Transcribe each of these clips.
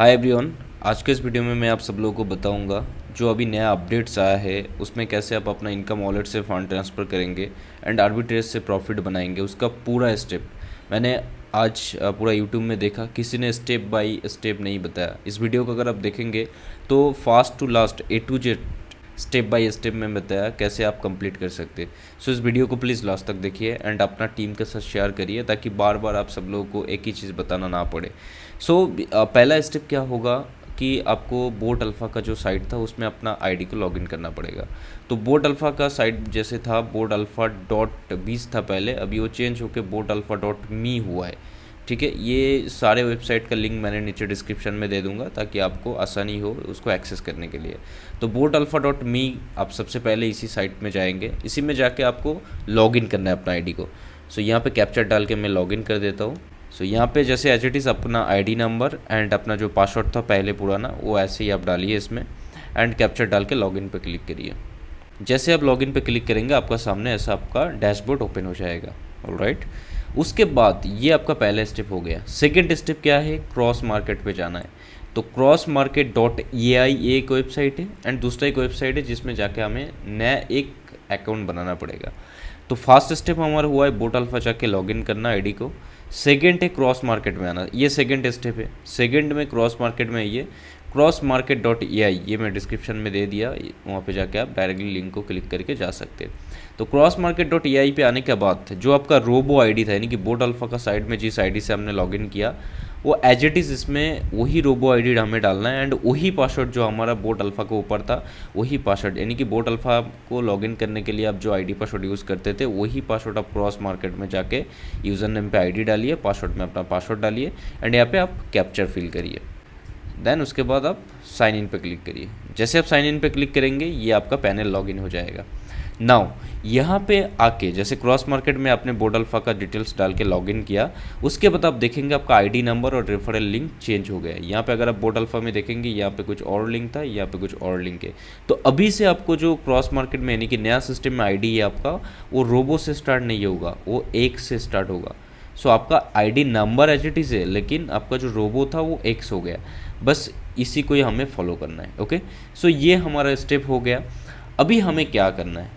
Hi everyone. आज के इस वीडियो में मैं आप सब लोगों को बताऊंगा जो अभी नया अपडेट्स आया है उसमें कैसे आप अपना इनकम वॉलेट से फ़ंड ट्रांसफ़र करेंगे एंड आर्बिट्रेज से प्रॉफिट बनाएंगे, उसका पूरा स्टेप मैंने आज पूरा यूट्यूब में देखा। किसी ने स्टेप बाय स्टेप नहीं बताया। इस वीडियो को अगर आप देखेंगे तो fast to last A to Z step by step में बताया कैसे आप कंप्लीट कर सकते हैं। सो इस वीडियो को प्लीज़ लास्ट तक देखिए एंड अपना टीम के साथ शेयर करिए ताकि बार बार आप सब लोगों को एक ही चीज़ बताना ना पड़े। सो पहला स्टेप क्या होगा कि आपको बोट अल्फ़ा का जो साइट था उसमें अपना आईडी को लॉगिन करना पड़ेगा। तो बोट अल्फ़ा का साइट जैसे था बोट अल्फ़ा डॉट बीस था पहले, अभी वो चेंज होकर बोट अल्फ़ा डॉट मी हुआ है। ठीक है, ये सारे वेबसाइट का लिंक मैंने नीचे डिस्क्रिप्शन में दे दूंगा ताकि आपको आसानी हो उसको एक्सेस करने के लिए। तो बोट अल्फ़ा डॉट मी आप सबसे पहले इसी साइट में जाएंगे, इसी में जाके आपको लॉगिन करना है अपना आईडी को। सो यहाँ पे कैप्चर डाल के मैं लॉगिन कर देता हूँ। सो यहाँ पे जैसे एज इट इज़ अपना आईडी नंबर एंड अपना जो पासवर्ड था पहले पुराना वो ऐसे ही आप डालिए इसमें एंड कैप्चर डाल के लॉगिन पे क्लिक करिए। जैसे आप लॉगिन पे क्लिक करेंगे आपका सामने ऐसा आपका डैशबोर्ड ओपन हो जाएगा। ऑलराइट, उसके बाद ये आपका पहला स्टेप हो गया। सेकंड स्टेप क्या है, क्रॉस मार्केट पे जाना है। तो क्रॉस मार्केट डॉट AI एक वेबसाइट है एंड दूसरा एक वेबसाइट है जिसमें जाके हमें नया एक अकाउंट बनाना पड़ेगा। तो फर्स्ट स्टेप हमारा हुआ है बोट अल्फ़ा जाके लॉगिन करना आईडी को। सेकंड है क्रॉस मार्केट में आना, ये सेकंड स्टेप है। सेकंड में क्रॉस मार्केट में ये क्रॉस मार्केट डॉट AI ये मैं डिस्क्रिप्शन में दे दिया, वहाँ पे जाके आप डायरेक्टली लिंक को क्लिक करके जा सकते हैं। तो क्रॉस मार्केट डॉट AI पे आने के बाद जो आपका रोबो आईडी था यानी कि बोट अल्फ़ा का साइड में जिस आईडी से हमने लॉगिन किया वो एज इट इज़ इसमें वही रोबो आईडी हमें डालना है एंड वही पासवर्ड जो हमारा बोट अल्फ़ा के ऊपर था वही पासवर्ड, यानी कि बोट अल्फ़ा को लॉगिन करने के लिए आप जो आईडी पासवर्ड यूज़ करते थे वही पासवर्ड आप क्रॉस मार्केट में जाके यूज़र नेम पे आईडी डालिए, पासवर्ड में अपना पासवर्ड डालिए एंड यहाँ पे आप कैप्चर फिल करिए। देन उसके बाद आप साइन इन पे क्लिक करिए। जैसे आप साइन इन पे क्लिक करेंगे ये आपका पैनल लॉगिन हो जाएगा। नाउ यहाँ पे आके जैसे क्रॉस मार्केट में आपने बोट अल्फ़ा का डिटेल्स डाल के लॉगिन किया, उसके बाद आप देखेंगे आपका आईडी नंबर और रेफरल लिंक चेंज हो गया है। यहाँ पे अगर आप बोट अल्फ़ा में देखेंगे यहाँ पे कुछ और लिंक था, यहाँ पे कुछ और लिंक है। तो अभी से आपको जो क्रॉस मार्केट में यानी कि नया सिस्टम में आईडी है आपका वो रोबो से स्टार्ट नहीं होगा, वो एक से स्टार्ट होगा। सो आपका ID number as it is है लेकिन आपका जो रोबो था वो एक्स हो गया। बस इसी को ही हमें फॉलो करना है। ओके, सो ये हमारा स्टेप हो गया। अभी हमें क्या करना है,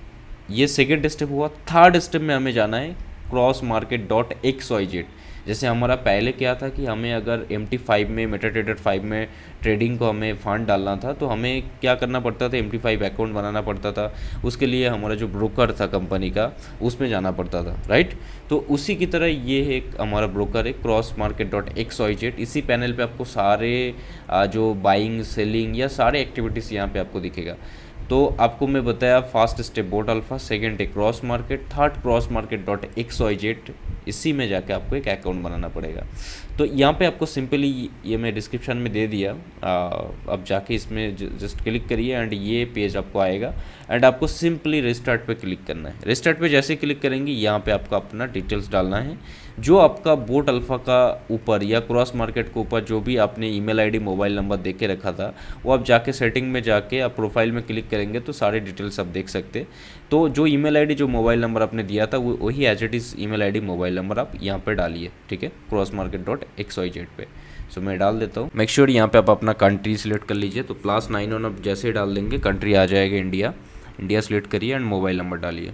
ये सेकेंड स्टेप हुआ। थर्ड स्टेप में हमें जाना है क्रॉस मार्केट डॉट XYZ। जैसे हमारा पहले क्या था कि हमें अगर MT5 में मेटाट्रेडर 5 में ट्रेडिंग को हमें फंड डालना था तो हमें क्या करना पड़ता था, MT5 अकाउंट बनाना पड़ता था। उसके लिए हमारा जो ब्रोकर था कंपनी का उसमें जाना पड़ता था, राइट। तो उसी की तरह ये है हमारा ब्रोकर है क्रॉस मार्केट डॉट XYZ। इसी पैनल पे आपको सारे जो बाइंग सेलिंग या सारे एक्टिविटीज़ यहाँ पे आपको दिखेगा। तो आपको मैं बताया first step boat alpha, second है cross market, third cross market dot XYZ। इसी में जाके आपको एक अकाउंट बनाना पड़ेगा। तो यहाँ पे आपको सिंपली ये मैं डिस्क्रिप्शन में दे दिया, अब जाके इसमें जस्ट क्लिक करिए एंड ये पेज आपको आएगा एंड आपको सिंपली रिस्टार्ट पे क्लिक करना है। रिस्टार्ट पे जैसे क्लिक करेंगे यहाँ पे आपको अपना डिटेल्स डालना है। जो आपका बोट अल्फ़ा का ऊपर या क्रॉस मार्केट के ऊपर जो भी आपने ईमेल आईडी मोबाइल नंबर दे के रखा था वो आप जाके सेटिंग में जाके आप प्रोफाइल में क्लिक करेंगे तो सारे डिटेल्स आप देख सकते। तो जो ईमेल आईडी जो मोबाइल नंबर आपने दिया था वो वही as it is email ID mobile number आप यहाँ पे डालिए, ठीक है, क्रॉस मार्केट डॉट XYZ पे। सो मैं डाल देता हूँ। मेक श्योर यहाँ पे आप अपना कंट्री सिलेक्ट कर लीजिए। तो +9 आप जैसे ही डाल देंगे कंट्री आ जाएगा इंडिया। इंडिया सिलेक्ट करिए एंड मोबाइल नंबर डालिए।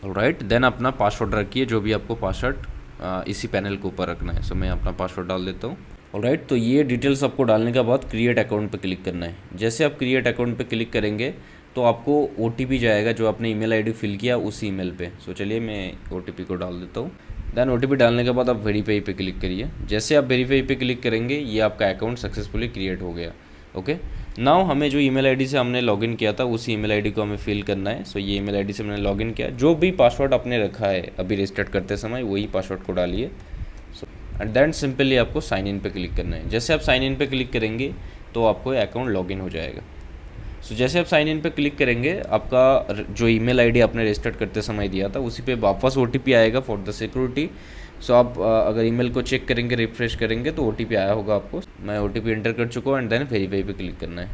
ऑलराइट, देन अपना पासवर्ड रखिए जो भी आपको पासवर्ड इसी पैनल के ऊपर रखना है। सो मैं अपना पासवर्ड डाल देता हूँ। ऑलराइट, तो ये डिटेल्स आपको डालने के बाद क्रिएट अकाउंट पे क्लिक करना है। जैसे आप क्रिएट अकाउंट पे क्लिक करेंगे तो आपको OTP जाएगा जो आपने ईमेल आईडी फिल किया उस ईमेल पे। सो चलिए मैं OTP को डाल देता हूँ। देन OTP डालने के बाद आप वेरीफाई पे क्लिक करिए। जैसे आप वेरीफाई पे क्लिक करेंगे ये आपका अकाउंट सक्सेसफुली क्रिएट हो गया। ओके, नाउ हमें जो ईमेल आईडी से हमने लॉगिन किया था उसी ईमेल आईडी को हमें फिल करना है। सो ये ईमेल आईडी से मैंने लॉगिन किया, जो भी पासवर्ड आपने रखा है अभी रजिस्टर्ड करते समय वही पासवर्ड को डालिए। सो एंड देन सिंपली आपको साइन इन पे क्लिक करना है। जैसे आप साइन इन पे क्लिक करेंगे तो आपको अकाउंट लॉगिन हो जाएगा। सो जैसे आप साइन इन पे क्लिक करेंगे आपका जो ईमेल आईडी आपने रजिस्टर्ड करते समय दिया था उसी पे वापस OTP आएगा फॉर द सिक्योरिटी। सो आप अगर ईमेल को चेक करेंगे रिफ्रेश करेंगे तो OTP आया होगा आपको। मैं OTP एंटर कर चुका हूँ एंड देन वेरीफाई पे क्लिक करना है।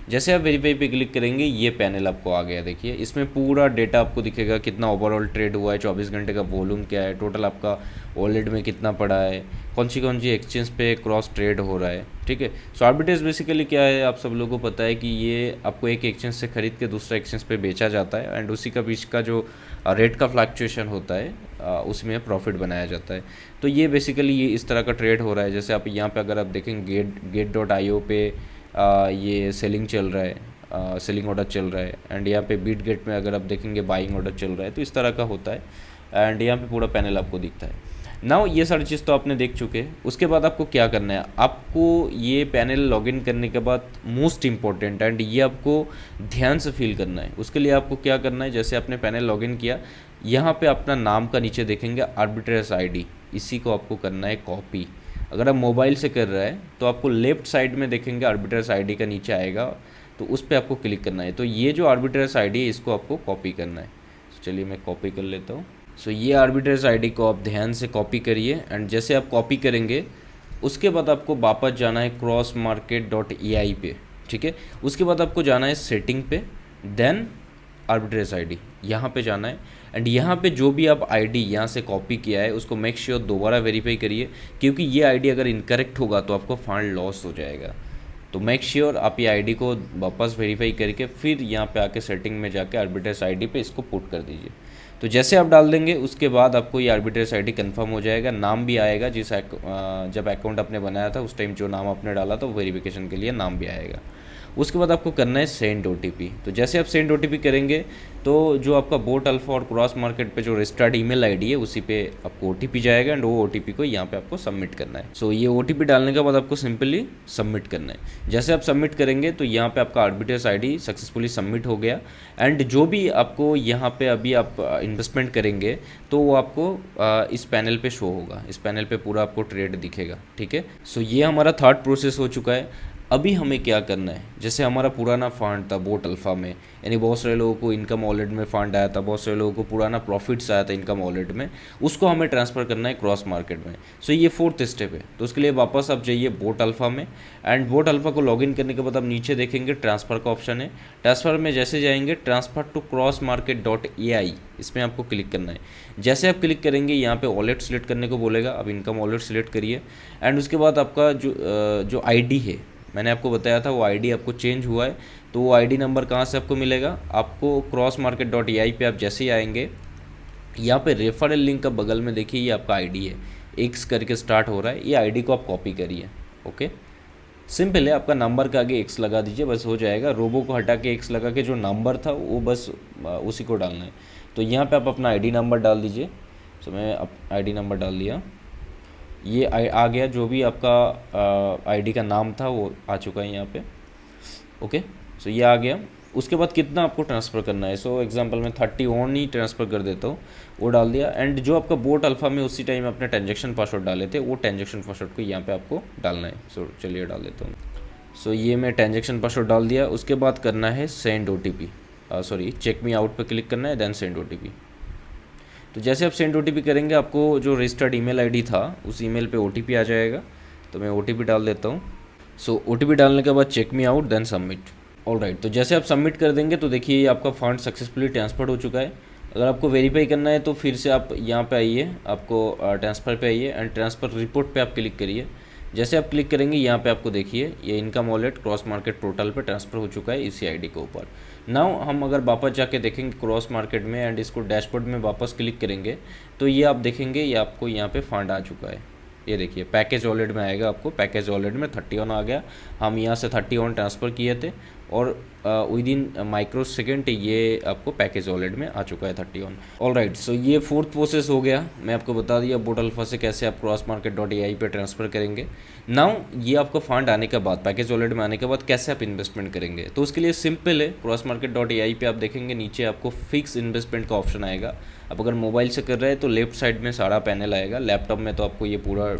जैसे आप वेरीफाई पे क्लिक करेंगे ये पैनल आपको आ गया, देखिए इसमें पूरा डेटा आपको दिखेगा, कितना ओवरऑल ट्रेड हुआ है, 24 घंटे का वॉल्यूम क्या है, टोटल आपका वॉलेट में कितना पड़ा है, कौन सी एक्सचेंज पे क्रॉस ट्रेड हो रहा है। ठीक है, सो आर्बिट्रेज बेसिकली क्या है, आप सब लोगों को पता है कि ये आपको एक एक्सचेंज से खरीद के दूसरा एक्सचेंज पे बेचा जाता है एंड उसी का बीच का जो रेट का फ्लक्चुएशन होता है उसमें प्रॉफिट बनाया जाता है। तो ये बेसिकली ये इस तरह का ट्रेड हो रहा है। जैसे आप यहाँ पे अगर आप देखेंगे Gate.io पे ये सेलिंग चल रहा है, सेलिंग ऑर्डर चल रहा है एंड यहाँ पे बीटगेट में अगर आप देखेंगे बाइंग ऑर्डर चल रहा है। तो इस तरह का होता है एंड यहाँ पे पूरा पैनल आपको दिखता है। नाउ ये सारी चीज़ तो आपने देख चुके हैं। उसके बाद आपको क्या करना है, आपको ये पैनल लॉगिन करने के बाद मोस्ट इम्पॉर्टेंट एंड ये आपको ध्यान से फील करना है। उसके लिए आपको क्या करना है, जैसे आपने पैनल लॉगिन किया, यहाँ पे अपना नाम का नीचे देखेंगे आर्बिट्रेज आईडी, इसी को आपको करना है कॉपी। अगर आप मोबाइल से कर रहे हैं तो आपको लेफ्ट साइड में देखेंगे आर्बिट्रेज आईडी का नीचे आएगा, तो उस पर आपको क्लिक करना है। तो ये जो आर्बिट्रेज आईडी है इसको आपको कॉपी करना है। तो चलिए मैं कॉपी कर लेता हूँ। सो ये आर्बिट्रेज आईडी को आप ध्यान से कॉपी करिए एंड जैसे आप कॉपी करेंगे उसके बाद आपको वापस जाना है crossmarket.ai पे। ठीक है, उसके बाद आपको जाना है सेटिंग पे, देन आर्बिट्रेज आईडी यहाँ पे जाना है एंड यहाँ पे जो भी आप आईडी यहाँ से कॉपी किया है उसको मेक श्योर दोबारा वेरीफाई करिए, क्योंकि ये आईडी अगर इनकरेक्ट होगा तो आपको फंड लॉस हो जाएगा। तो मेक श्योर आप ये आईडी को वापस वेरीफाई करके फिर यहाँ पे आके सेटिंग में जाके आर्बिट्रेज आईडी पे इसको पुट कर दीजिए। तो जैसे आप डाल देंगे उसके बाद आपको ये आर्बिट्रेज आईडी कंफर्म हो जाएगा, नाम भी आएगा जब अकाउंट आपने बनाया था उस टाइम जो नाम आपने डाला था वो वेरिफिकेशन के लिए नाम भी आएगा। उसके बाद आपको करना है सेंड OTP। तो जैसे आप सेंड OTP करेंगे तो जो आपका बोट अल्फा और क्रॉस मार्केट पे जो रजिस्टर्ड ईमेल आईडी है उसी पे आपको OTP जाएगा एंड वो OTP को यहाँ पे आपको सबमिट करना है। सो ये OTP डालने के बाद आपको सिंपली सबमिट करना है। जैसे आप सबमिट करेंगे तो यहाँ पे आपका आर्बिट्रेज आईडी सक्सेसफुली सबमिट हो गया एंड जो भी आपको यहाँ पे अभी आप इन्वेस्टमेंट करेंगे तो वो आपको इस पैनल पे शो होगा, इस पैनल पे पूरा आपको ट्रेड दिखेगा। ठीक है, सो ये हमारा थर्ड प्रोसेस हो चुका है। अभी हमें क्या करना है, जैसे हमारा पुराना फंड था बोट अल्फा में, यानी बहुत सारे लोगों को इनकम वॉलेट में फंड आया था, बहुत सारे लोगों को पुराना प्रॉफिट्स आया था इनकम वॉलेट में, उसको हमें ट्रांसफ़र करना है क्रॉस मार्केट में। सो ये फोर्थ स्टेप है। तो उसके लिए वापस आप जाइए बोट अल्फा में एंड बोट अल्फा को लॉगिन करने के बाद आप नीचे देखेंगे ट्रांसफ़र का ऑप्शन है। ट्रांसफ़र में जैसे जाएंगे ट्रांसफ़र टू crossmarket.ai, इसमें आपको क्लिक करना है। जैसे आप क्लिक करेंगे यहाँ पे वॉलेट सेलेक्ट करने को बोलेगा, अब इनकम वॉलेट सेलेक्ट करिए एंड उसके बाद आपका जो आईडी है मैंने आपको बताया था वो आईडी आपको चेंज हुआ है। तो वो आईडी नंबर कहाँ से आपको मिलेगा, आपको crossmarket.ai पे आप जैसे ही आएंगे यहाँ पे रेफरल लिंक का बगल में देखिए ये आपका आईडी है, एक्स करके स्टार्ट हो रहा है, ये आईडी को आप कॉपी करिए। ओके, सिंपल है, आपका नंबर के आगे एक्स लगा दीजिए, बस हो जाएगा। रोबो को हटा के एक्स लगा के जो नंबर था वो बस उसी को डालना है। तो यहाँ पे आप अपना आईडी नंबर डाल दीजिए। तो मैं आईडी नंबर डाल दिया, ये आ गया, जो भी आपका आईडी का नाम था वो आ चुका है यहाँ पे। ओके, सो ये आ गया। उसके बाद कितना आपको ट्रांसफ़र करना है, सो एग्जांपल मैं 30 ऑन ही ट्रांसफ़र कर देता हूँ, वो डाल दिया एंड जो आपका बोट अल्फ़ा में उसी टाइम अपने ट्रांजेक्शन पासवर्ड डाले थे वो ट्रांजेक्शन पासवर्ड को यहाँ पे आपको डालना है। सो चलिए डाल देता हूँ। सो ये मैं ट्रांजेक्शन पासवर्ड डाल दिया। उसके बाद करना है send OTP, sorry check me out पर क्लिक करना है, देन सेंड OTP। तो जैसे आप सेंड OTP करेंगे आपको जो रजिस्टर्ड ईमेल आईडी था उस ईमेल पे OTP आ जाएगा। तो मैं OTP डाल देता हूँ। सो OTP डालने के बाद check me out then submit. Alright, तो जैसे आप सबमिट कर देंगे तो देखिए ये आपका फंड सक्सेसफुली ट्रांसफर हो चुका है। अगर आपको वेरीफाई करना है तो फिर से आप यहाँ पे आइए, आपको ट्रांसफ़र पे आइए एंड ट्रांसफ़र रिपोर्ट पे आप क्लिक करिए। जैसे आप क्लिक करेंगे यहाँ पे आपको देखिए ये income wallet cross market portal पे ट्रांसफ़र हो चुका है इसी आईडी के ऊपर। नाउ हम अगर वापस जाके देखेंगे क्रॉस मार्केट में एंड इसको डैशबोर्ड में वापस क्लिक करेंगे तो ये आप देखेंगे ये आपको यहाँ पे फंड आ चुका है। ये देखिए पैकेज वॉलेट में आएगा, आपको पैकेज वॉलेट में 31 आ गया। हम यहाँ से 31 ट्रांसफ़र किए थे और विद इन माइक्रो सेकेंड ये आपको पैकेज वॉलेट में आ चुका है 31। ऑलराइट, सो ये फोर्थ प्रोसेस हो गया। मैं आपको बता दिया बोट अल्फा से कैसे आप crossmarket.ai पे ट्रांसफ़र करेंगे। नाउ ये आपको फंड आने के बाद पैकेज वॉलेट में आने के बाद कैसे आप इन्वेस्टमेंट करेंगे, तो उसके लिए सिंपल है। crossmarket.ai पे आप देखेंगे नीचे आपको फिक्स इन्वेस्टमेंट का ऑप्शन आएगा। अब अगर मोबाइल से कर रहे हैं तो लेफ्ट साइड में सारा पैनल आएगा, लैपटॉप में तो आपको ये पूरा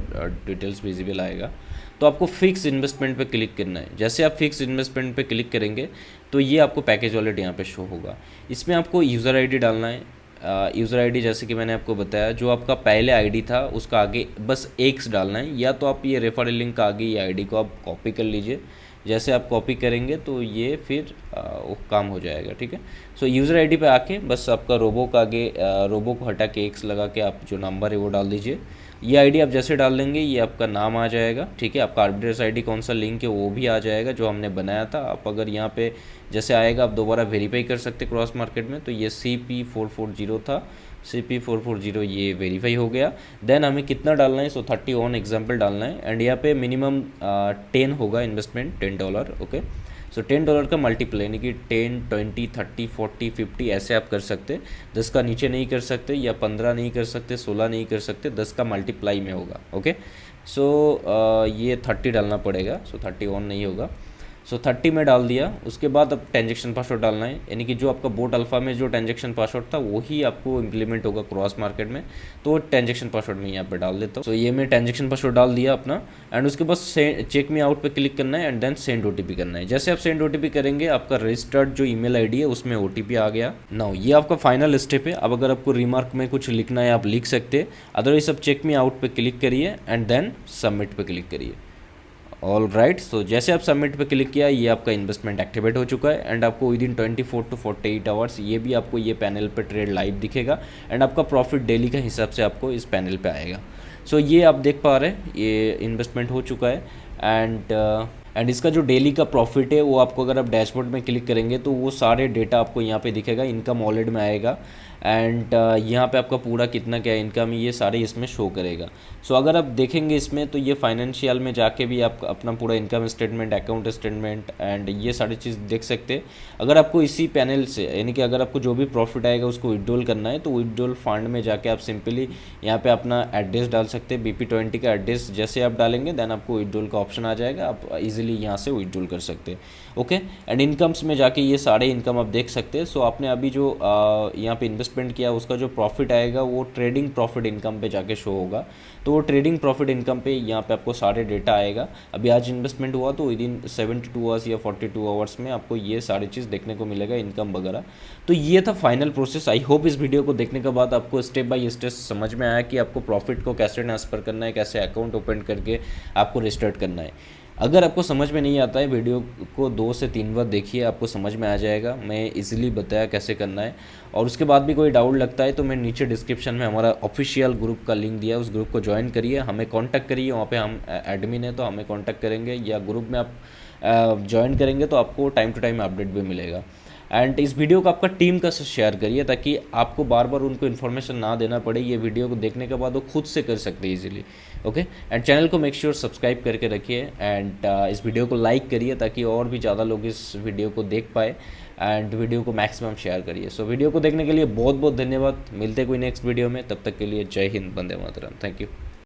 डिटेल्स विजिबल आएगा। तो आपको फिक्स इन्वेस्टमेंट पे क्लिक करना है। जैसे आप फिक्स इन्वेस्टमेंट पे क्लिक करेंगे तो ये आपको पैकेज वॉलेट यहाँ पे शो होगा। इसमें आपको यूज़र आईडी डालना है। यूज़र आईडी जैसे कि मैंने आपको बताया जो आपका पहले आईडी था उसका आगे बस एक्स डालना है, या तो आप ये रेफरल लिंक का आगे ये आईडी को आप कॉपी कर लीजिए, जैसे आप कॉपी करेंगे तो ये फिर वो काम हो जाएगा, ठीक है। सो यूज़र आईडी पे आके बस आपका रोबो का आगे रोबो को हटा के एक्स लगा के आप जो नंबर है वो डाल दीजिए। ये आईडी आप जैसे डाल देंगे ये आपका नाम आ जाएगा, ठीक है। आपका आर्बिट्रेज आईडी कौन सा लिंक है वो भी आ जाएगा जो हमने बनाया था। आप अगर यहाँ पे जैसे आएगा आप दोबारा वेरीफाई कर सकते क्रॉस मार्केट में। तो ये CP440 था, CP440 ये वेरीफाई हो गया। देन हमें कितना डालना है, सो 30 ऑन एग्जाम्पल डालना है एंड यहाँ पे मिनिमम 10 होगा इन्वेस्टमेंट, $10, ओके। सो $10 का मल्टीप्लाई यानी कि 10, 20, 30, 40, 50 ऐसे आप कर सकते। 10 का नीचे नहीं कर सकते या 15 नहीं कर सकते, 16 नहीं कर सकते, 10 का मल्टीप्लाई में होगा, ओके। सो ये 30 डालना पड़ेगा, सो 30 ऑन नहीं होगा। सो 30 में डाल दिया। उसके बाद अब ट्रांजेक्शन पासवर्ड डालना है, यानी कि जो आपका बोट अल्फ़ा में जो ट्रांजेक्शन पासवर्ड था वही आपको इम्प्लीमेंट होगा क्रॉस मार्केट में। तो ट्रांजेक्शन पासवर्ड में यहाँ पे डाल देता हूँ। सो ये मैं ट्रांजेक्शन पासवर्ड डाल दिया अपना एंड उसके बाद चेक मी आउट पे क्लिक करना है एंड देन सेंड OTP करना है। जैसे आप सेंड OTP करेंगे आपका रजिस्टर्ड जो ईमेल आईडी है उसमें OTP आ गया। नाउ ये आपका फाइनल स्टेप है। अब अगर आपको रिमार्क में कुछ लिखना है आप लिख सकते हैं, अदरवाइज आप चेक मी आउट पे क्लिक करिए एंड देन सबमिट पे क्लिक करिए। ऑल राइट, सो जैसे आप सबमिट पे क्लिक किया ये आपका इन्वेस्टमेंट एक्टिवेट हो चुका है एंड आपको विदिन 24 to 48 आवर्स ये भी आपको ये पैनल पे ट्रेड लाइव दिखेगा एंड आपका प्रॉफिट डेली का हिसाब से आपको इस पैनल पे आएगा। सो ये आप देख पा रहे हैं ये इन्वेस्टमेंट हो चुका है एंड इसका जो डेली का प्रॉफिट है वो आपको अगर आप डैशबोर्ड में क्लिक करेंगे तो वो सारे डेटा आपको यहाँ पे दिखेगा, इनकम वॉलेट में आएगा एंड यहाँ पे आपका पूरा कितना क्या इनकम ये सारे इसमें शो करेगा। सो अगर आप देखेंगे इसमें तो ये फाइनेंशियल में जाके भी आप अपना पूरा income statement, account statement and ये सारी चीज़ देख सकते हैं। अगर आपको इसी पैनल से यानी कि अगर आपको जो भी प्रॉफिट आएगा उसको विड्रॉल करना है तो विड्रॉल फंड में जाके आप सिंपली यहाँ पे अपना एड्रेस डाल सकते हैं। BP20 का एड्रेस जैसे आप डालेंगे देन आपको विड्रॉल का ऑप्शन आ जाएगा, आप इजीली यहाँ से विड्रॉल कर सकते हैं, ओके। एंड इनकम्स में जाके ये सारे इनकम आप देख सकते हैं। सो आपने अभी जो यहाँ पे इन्वेस्टमेंट किया उसका जो प्रॉफिट आएगा वो ट्रेडिंग प्रॉफिट इनकम पे जाके शो होगा। तो वो ट्रेडिंग प्रॉफिट इनकम पे यहाँ पे आपको सारे डेटा आएगा। अभी आज इन्वेस्टमेंट हुआ तो विदिन 72 आवर्स या 42 आवर्स में आपको ये सारी चीज़ देखने को मिलेगा, इनकम वगैरह। तो ये था फाइनल प्रोसेस। आई होप इस वीडियो को देखने के बाद आपको स्टेप बाय स्टेप समझ में आया कि आपको प्रॉफिट को कैसे ट्रांसफ़र करना है, कैसे अकाउंट ओपन करके आपको रिस्टार्ट करना है। अगर आपको समझ में नहीं आता है वीडियो को 2 से 3 बार देखिए, आपको समझ में आ जाएगा। मैं इजीली बताया कैसे करना है। और उसके बाद भी कोई डाउट लगता है तो मैं नीचे डिस्क्रिप्शन में हमारा ऑफिशियल ग्रुप का लिंक दिया है, उस ग्रुप को ज्वाइन करिए, हमें कांटेक्ट करिए। वहाँ पे हम एडमिन है तो हमें कांटेक्ट करेंगे या ग्रुप में आप ज्वाइन करेंगे तो आपको टाइम टू टाइम अपडेट भी मिलेगा। एंड इस वीडियो को आपका टीम का शेयर करिए ताकि आपको बार बार उनको इन्फॉर्मेशन ना देना पड़े। ये वीडियो को देखने के बाद वो खुद से कर सकते हैं इजीली, ओके। एंड चैनल को मेक श्योर सब्सक्राइब करके रखिए एंड इस वीडियो को लाइक करिए ताकि और भी ज़्यादा लोग इस वीडियो को देख पाए एंड वीडियो को मैक्सिमम शेयर करिए। सो वीडियो को देखने के लिए बहुत बहुत धन्यवाद। मिलते कोई नेक्स्ट वीडियो में, तब तक के लिए जय हिंद, वंदे मातरम, थैंक यू।